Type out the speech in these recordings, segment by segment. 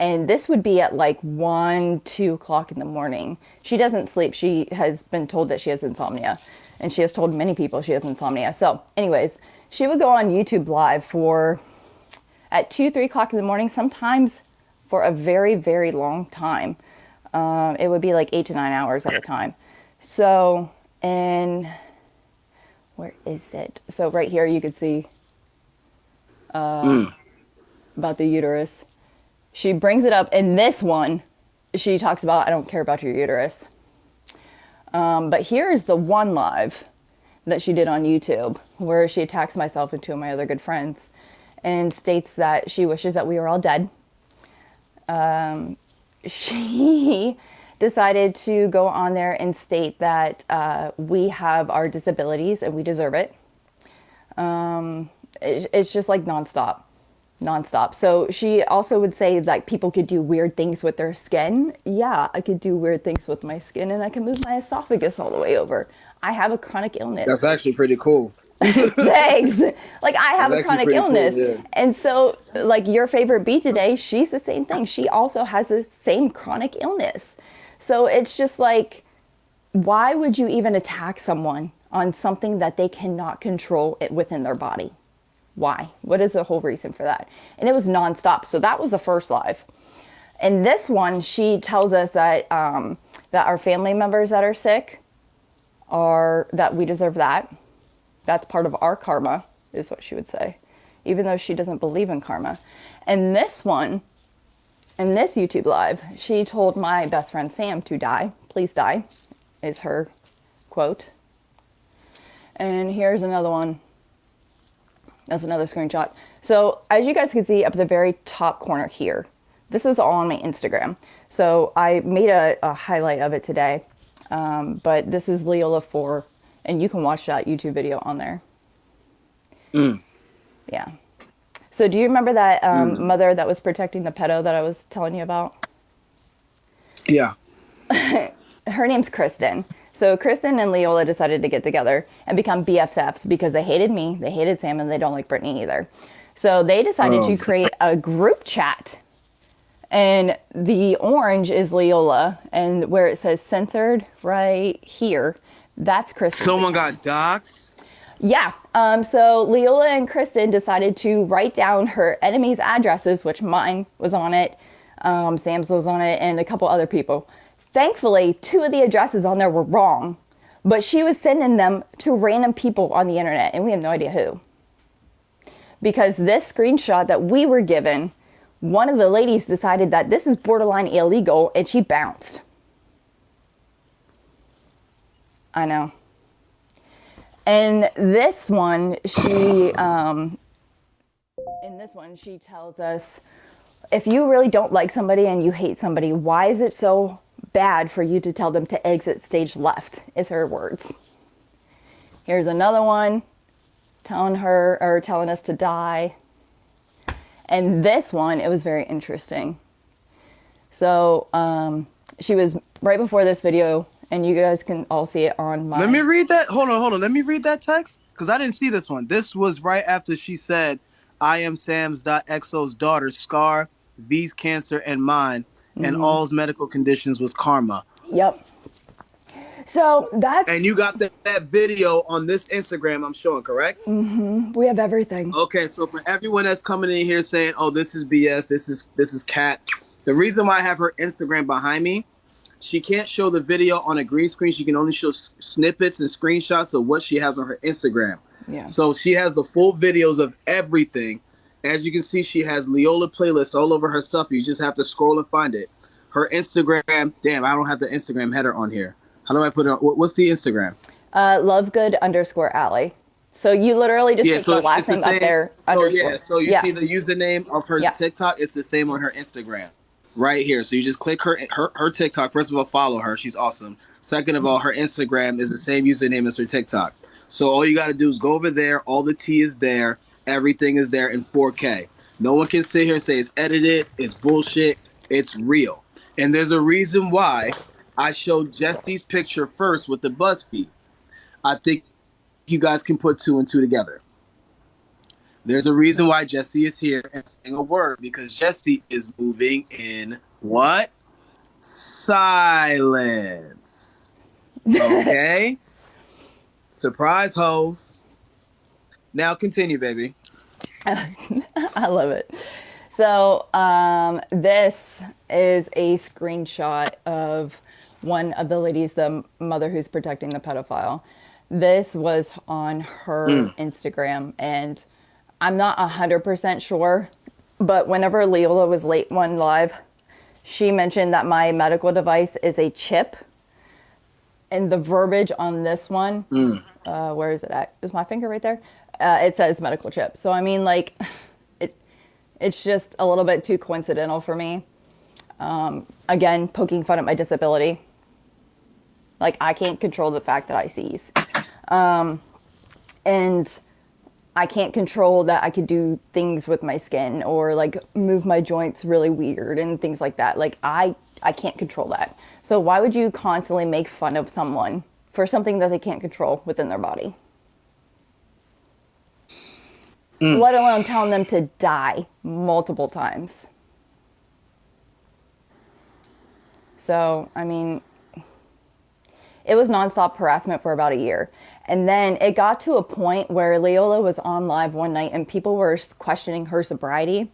And this would be at like 1, 2 o'clock in the morning. She doesn't sleep. She has been told that she has insomnia. And she has told many people she has insomnia. So anyways, she would go on YouTube live at 2, 3 o'clock in the morning, sometimes for a very, very long time. It would be like 8 to 9 hours at a time. So, and where is it? So right here you could see about the uterus. She brings it up in this one. She talks about, I don't care about your uterus. But here is the one live that she did on YouTube where she attacks myself and two of my other good friends and states that she wishes that we were all dead. She decided to go on there and state that we have our disabilities and we deserve it. It's just like nonstop. So she also would say like people could do weird things with their skin. Yeah, I could do weird things with my skin and I can move my esophagus all the way over. I have a chronic illness. That's actually pretty cool. Thanks. Like I have a chronic illness. Cool, yeah. And so like your favorite bee today, she's the same thing. She also has the same chronic illness. So it's just like, why would you even attack someone on something that they cannot control it within their body? Why? What is the whole reason for that? And it was nonstop. So that was the first live. And this one, she tells us that that our family members that are sick that we deserve that. That's part of our karma, is what she would say, even though she doesn't believe in karma. And this one, in this YouTube live, she told my best friend Sam to die. Please die, is her quote. And here's another one. That's another screenshot. So as you guys can see up at the very top corner here, this is all on my Instagram. So I made a highlight of it today. But this is Leola 4, and you can watch that YouTube video on there. Yeah. So do you remember that mother that was protecting the pedo that I was telling you about? Yeah. Her name's Kristen. So Kristen and Leola decided to get together and become BFFs because they hated me, they hated Sam, and they don't like Brittany either. So they decided to create a group chat. And the orange is Leola, and where it says censored right here, that's Kristen. Someone got doxxed? Yeah. So Leola and Kristen decided to write down her enemies' addresses, which mine was on it, Sam's was on it, and a couple other people. Thankfully, 2 of the addresses on there were wrong, but she was sending them to random people on the internet, and we have no idea who. Because this screenshot that we were given, one of the ladies decided that this is borderline illegal, and she bounced. I know. And this one, she tells us, if you really don't like somebody and you hate somebody, why is it so bad for you to tell them to exit stage left, is her words. Here's another one telling us to die. And this one, it was very interesting. So she was right before this video, and you guys can all see it on my... Let me read that. Hold on. Let me read that text, because I didn't see this one. This was right after she said, I am Sam's.xo's daughter, Scar, V's cancer, and mine, and all's medical conditions was karma. Yep. So that's... And you got that video on this Instagram I'm showing, correct? Mm-hmm. We have everything. Okay, so for everyone that's coming in here saying, oh, this is BS, this is cat. The reason why I have her Instagram behind me, she can't show the video on a green screen. She can only show snippets and screenshots of what she has on her Instagram. Yeah. So she has the full videos of everything. As you can see, she has Leola playlist all over her stuff. You just have to scroll and find it. Her Instagram, damn, I don't have the Instagram header on here. How do I put it on? What's the Instagram? Lovegood_Alley. So you literally just put the last name up there. So you see the username of her TikTok. It's the same on her Instagram, right here. So you just click her TikTok. First of all, follow her. She's awesome. Second of all, her Instagram is the same username as her TikTok. So all you got to do is go over there. All the tea is there. Everything is there in 4K. No one can sit here and say it's edited. It's bullshit. It's real. And there's a reason why I showed Jesse's picture first with the BuzzFeed. I think you guys can put 2 and 2 together. There's a reason why Jesse is here and saying a word, because Jesse is moving in what? Silence. Okay? Surprise, hoes. Now continue, baby. I love it. So this is a screenshot of one of the ladies, the mother who's protecting the pedophile. This was on her Instagram, and I'm not 100% sure, but whenever Leola was late one live, she mentioned that my medical device is a chip. And the verbiage on this one, where is it at? Is my finger right there? It says medical chip. So, I mean, like, it's just a little bit too coincidental for me. Again, poking fun at my disability. Like, I can't control the fact that I seize. And I can't control that I could do things with my skin or, like, move my joints really weird and things like that. Like, I can't control that. So why would you constantly make fun of someone for something that they can't control within their body? Let alone telling them to die multiple times. So, I mean, it was nonstop harassment for about a year. And then it got to a point where Leola was on live one night and people were questioning her sobriety.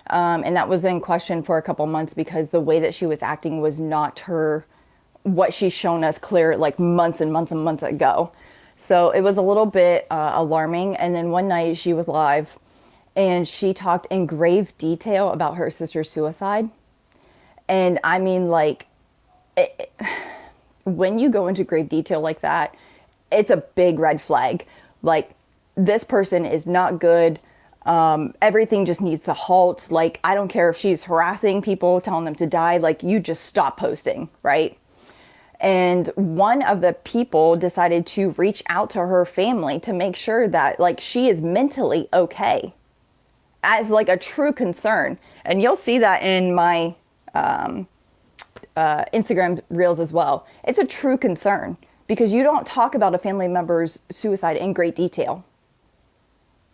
And that was in question for a couple months because the way that she was acting was not what she's shown us clear, like months and months and months ago. So it was a little bit alarming. And then one night she was live and she talked in grave detail about her sister's suicide. And I mean, like, when you go into grave detail like that, it's a big red flag. Like, this person is not good. Everything just needs to halt. Like, I don't care if she's harassing people, telling them to die. Like, you just stop posting, right? And one of the people decided to reach out to her family to make sure that, like, she is mentally okay, as, like, a true concern. And you'll see that in my Instagram reels as well. It's a true concern because you don't talk about a family member's suicide in great detail.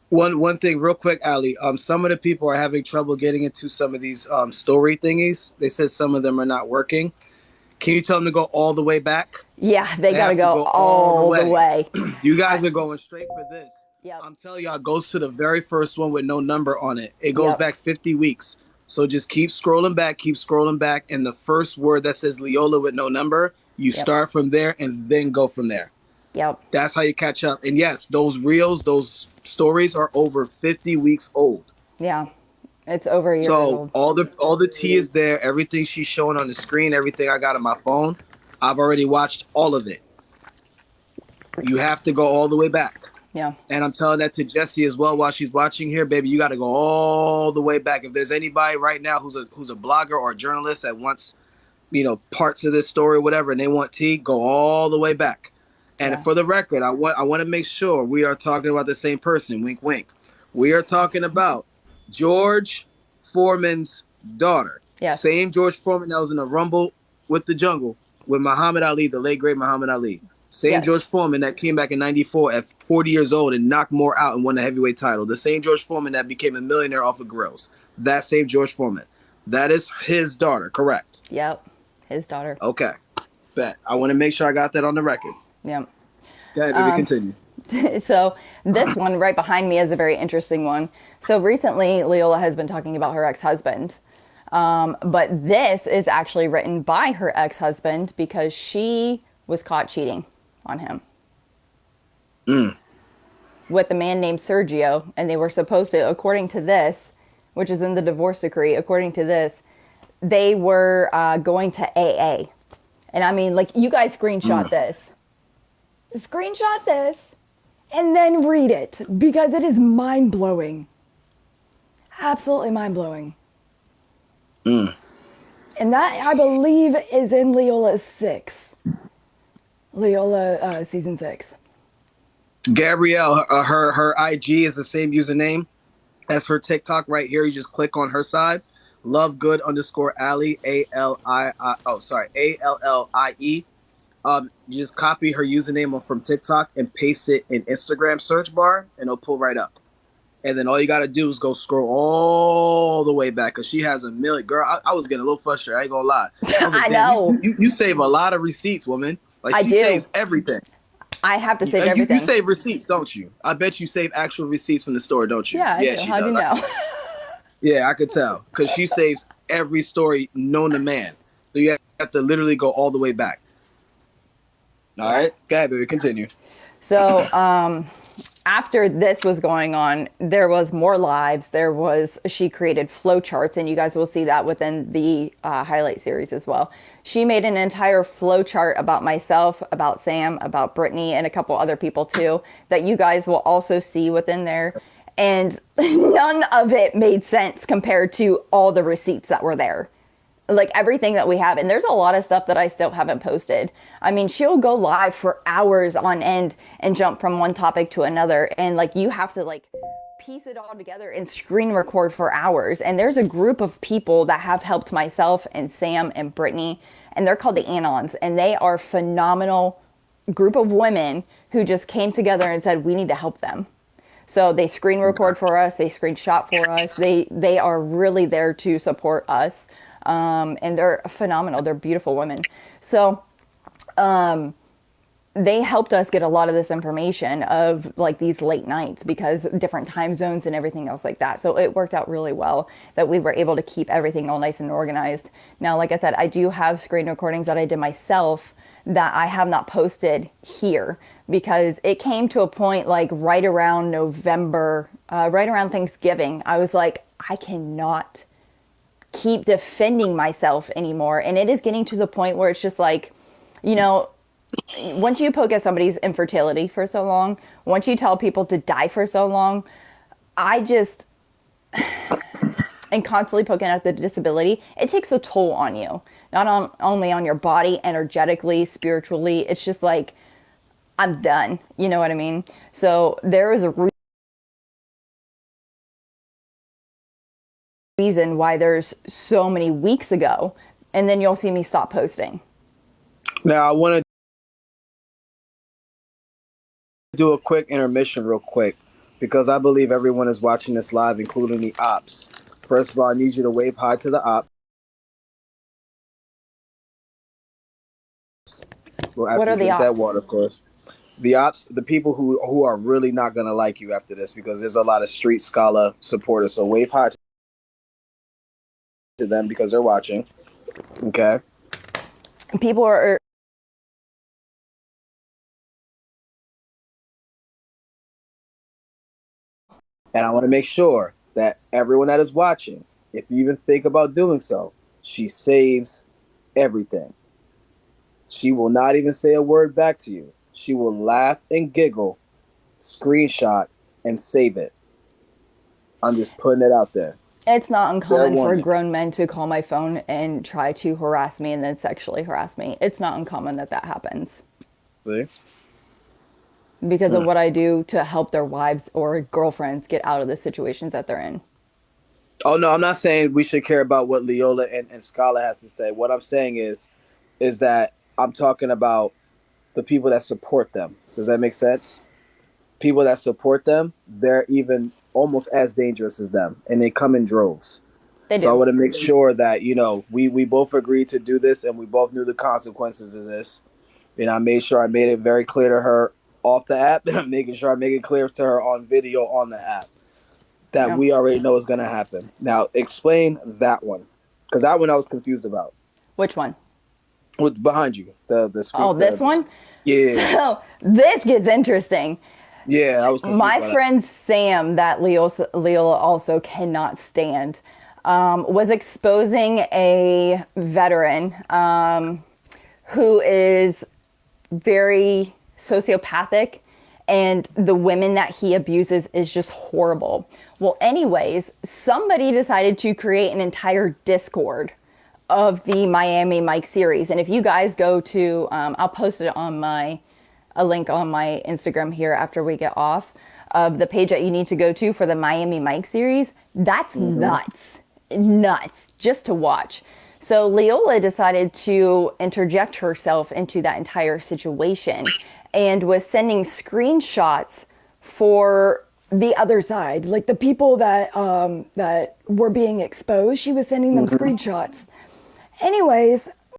One thing real quick, Ali. Some of the people are having trouble getting into some of these story thingies. They said some of them are not working. Can you tell them to go all the way back? Yeah, they got to go all the way. You guys are going straight for this. Yep. I'm telling y'all, it goes to the very first one with no number on it. It goes back 50 weeks. So just keep scrolling back. And the first word that says Leola with no number, you start from there and then go from there. Yep. That's how you catch up. And yes, those reels, those stories are over 50 weeks old. Yeah. It's over a year old. So all the tea is there. Everything she's showing on the screen, everything I got on my phone, I've already watched all of it. You have to go all the way back. Yeah. And I'm telling that to Jessie as well while she's watching here, baby. You got to go all the way back. If there's anybody right now who's a blogger or a journalist that wants, parts of this story or whatever, and they want tea, go all the way back. And for the record, I want to make sure we are talking about the same person. Wink, wink. We are talking about George Foreman's daughter. Yeah. Same George Foreman that was in a Rumble with the Jungle with Muhammad Ali, the late great Muhammad Ali. Same George Foreman that came back in 94 at 40 years old and knocked Moore out and won the heavyweight title. The same George Foreman that became a millionaire off of grills. That same George Foreman. That is his daughter, correct? Yep. His daughter. Okay. Bet. I want to make sure I got that on the record. Yep. Go ahead, baby, continue. So this one right behind me is a very interesting one. So recently, Leola has been talking about her ex-husband. But this is actually written by her ex-husband because she was caught cheating on him with a man named Sergio. And they were supposed to, according to this, which is in the divorce decree, according to this, they were going to AA. And I mean, like, you guys screenshot this. Screenshot this and then read it because it is mind-blowing. Absolutely mind-blowing. And that, I believe, is in Leola 6. Leola season 6. Gabrielle, her IG is the same username as her TikTok right here. You just click on her side. Lovegood_Ali, ALLIE. You just copy her username from TikTok and paste it in Instagram search bar, and it'll pull right up. and then all you gotta do is go scroll all the way back because she has a million. Girl, I was getting a little frustrated. I ain't gonna lie. I was like, I damn, know. you save a lot of receipts, woman. Like I she do. saves everything. I have to save You everything. save receipts, don't you? I bet you save actual receipts from the store, don't you? Yeah, I Yeah, do. she How do does. you know? Yeah, I could tell because she saves every story known to man. So you have to literally go all the way back. All right, go ahead, baby. Continue. So, after this was going on, there was more lives. She created flowcharts, and you guys will see that within the highlight series as well. She made an entire flowchart about myself, about Sam, about Brittany, and a couple other people too, that you guys will also see within there. And none of it made sense compared to all the receipts that were there, like everything that we have. And there's a lot of stuff that I still haven't posted. I mean, she'll go live for hours on end and jump from one topic to another, and like you have to like piece it all together and screen record for hours. And there's a group of people that have helped myself and Sam and Brittany, and they're called the Anons, and they are phenomenal group of women who just came together and said we need to help them. So they screen record for us, they screenshot for us. They are really there to support us, and they're phenomenal. They're beautiful women. So they helped us get a lot of this information of like these late nights because different time zones and everything else like that. So it worked out really well that we were able to keep everything all nice and organized. Now, like I said, I do have screen recordings that I did myself that I have not posted here because it came to a point like right around November, right around Thanksgiving. I was like, I cannot keep defending myself anymore. And it is getting to the point where it's just like, you know, once you poke at somebody's infertility for so long, once you tell people to die for so long, I just, and constantly poking at the disability, it takes a toll on you. Not only on your body, energetically, spiritually. It's just like, I'm done. You know what I mean? So there is a reason why there's so many weeks ago, and then you'll see me stop posting. Now I want to do a quick intermission real quick because I believe everyone is watching this live, including the ops. First of all, I need you to wave hi to the ops. Well, what are the ops? That water, of course. The ops, the people who are really not gonna like you after this because there's a lot of Street Scholar supporters. So wave hi to them because they're watching. Okay. People are. And I want to make sure that everyone that is watching, if you even think about doing so, she saves everything. She will not even say a word back to you. She will laugh and giggle, screenshot, and save it. I'm just putting it out there. It's not uncommon for grown men to call my phone and try to harass me and then sexually harass me. It's not uncommon that happens. See? Because of what I do to help their wives or girlfriends get out of the situations that they're in. Oh, no, I'm not saying we should care about what Leola and Scala has to say. What I'm saying is that I'm talking about the people that support them. Does that make sense? People that support them, they're even almost as dangerous as them, and they come in droves. They do. So I want to make sure that, you know, we both agreed to do this, and we both knew the consequences of this. And I made sure I made it very clear to her off the app, and I'm making sure I make it clear to her on video on the app that we already know is going to happen. Now, explain that one, because that one I was confused about. Which one? With behind you, the screen. Oh, this one? Yeah. So this gets interesting. Yeah, I was confused. My friend Sam, that Leola also cannot stand, was exposing a veteran who is very sociopathic, and the women that he abuses is just horrible. Well, anyways, somebody decided to create an entire Discord of the Miami Mike series. And if you guys go to, I'll post it on a link on my Instagram here after we get off, of the page that you need to go to for the Miami Mike series. That's nuts just to watch. So Leola decided to interject herself into that entire situation and was sending screenshots for the other side, like the people that were being exposed. She was sending them screenshots. Anyways,